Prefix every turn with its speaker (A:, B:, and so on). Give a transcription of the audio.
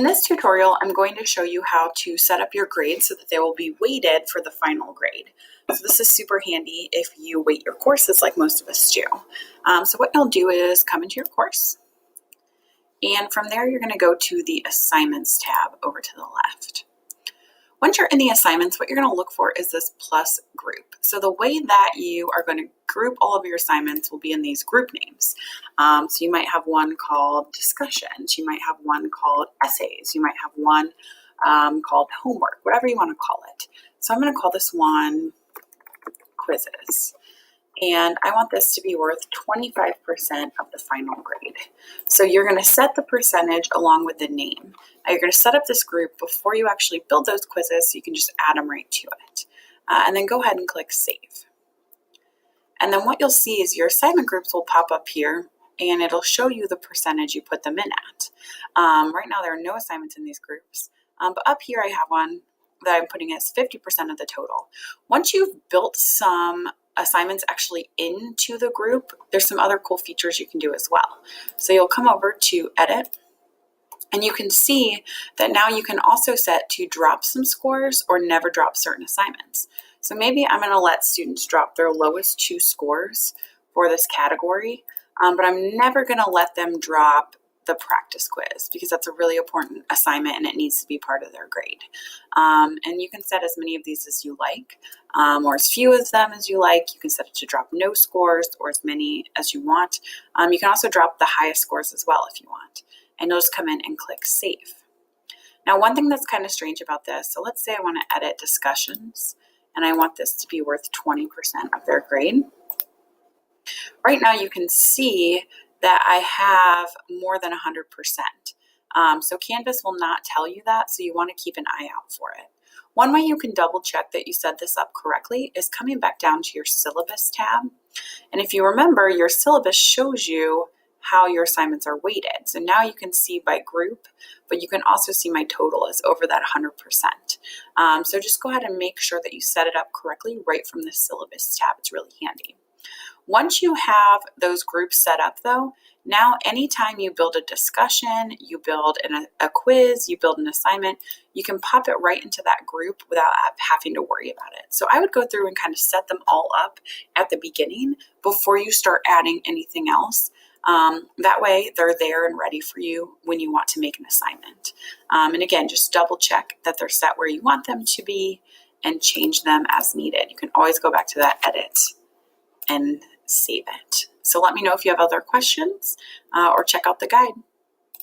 A: In this tutorial, I'm going to show you how to set up your grades so that they will be weighted for the final grade. So this is super handy if you weight your courses like most of us do. So what you'll do is come into your course, and from there you're going to go to the Assignments tab over to the left. Once you're in the assignments, what you're going to look for is this plus group. So the way that you are going to group all of your assignments will be in these group names. So you might have one called discussions, you might have one called essays, you might have one called homework, whatever you want to call it. So I'm going to call this one quizzes. And I want this to be worth 25% of the final grade. So you're going to set the percentage along with the name. Now you're going to set up this group before you actually build those quizzes so you can just add them right to it. And then go ahead and click Save. And then what you'll see is your assignment groups will pop up here and it'll show you the percentage you put them in at. Right now there are no assignments in these groups, but up here I have one that I'm putting as 50% of the total. Once you've built some assignments actually into the group, there's some other cool features you can do as well. So you'll come over to Edit, and you can see that now you can also set to drop some scores or never drop certain assignments. So maybe I'm going to let students drop their lowest 2 scores for this category, but I'm never going to let them drop the practice quiz because that's a really important assignment and it needs to be part of their grade. And you can set as many of these as you like, or as few of them as you like. You can set it to drop no scores or as many as you want. You can also drop the highest scores as well if you want. And you'll just come in and click Save. Now, one thing that's kind of strange about this, so let's say I want to edit discussions and I want this to be worth 20% of their grade. Right now you can see that I have more than 100%. So Canvas will not tell you that, so you want to keep an eye out for it. One way you can double check that you set this up correctly is coming back down to your syllabus tab. And if you remember, your syllabus shows you how your assignments are weighted. So now you can see by group, but you can also see my total is over that 100%. So just go ahead and make sure that you set it up correctly right from the syllabus tab. It's really handy. Once you have those groups set up though, now anytime you build a discussion, you build a quiz, you build an assignment, you can pop it right into that group without having to worry about it. So I would go through and kind of set them all up at the beginning before you start adding anything else. That way they're there and ready for you when you want to make an assignment. And again, just double check that they're set where you want them to be and change them as needed. You can always go back to that edit and save it. So let me know if you have other questions or check out the guide.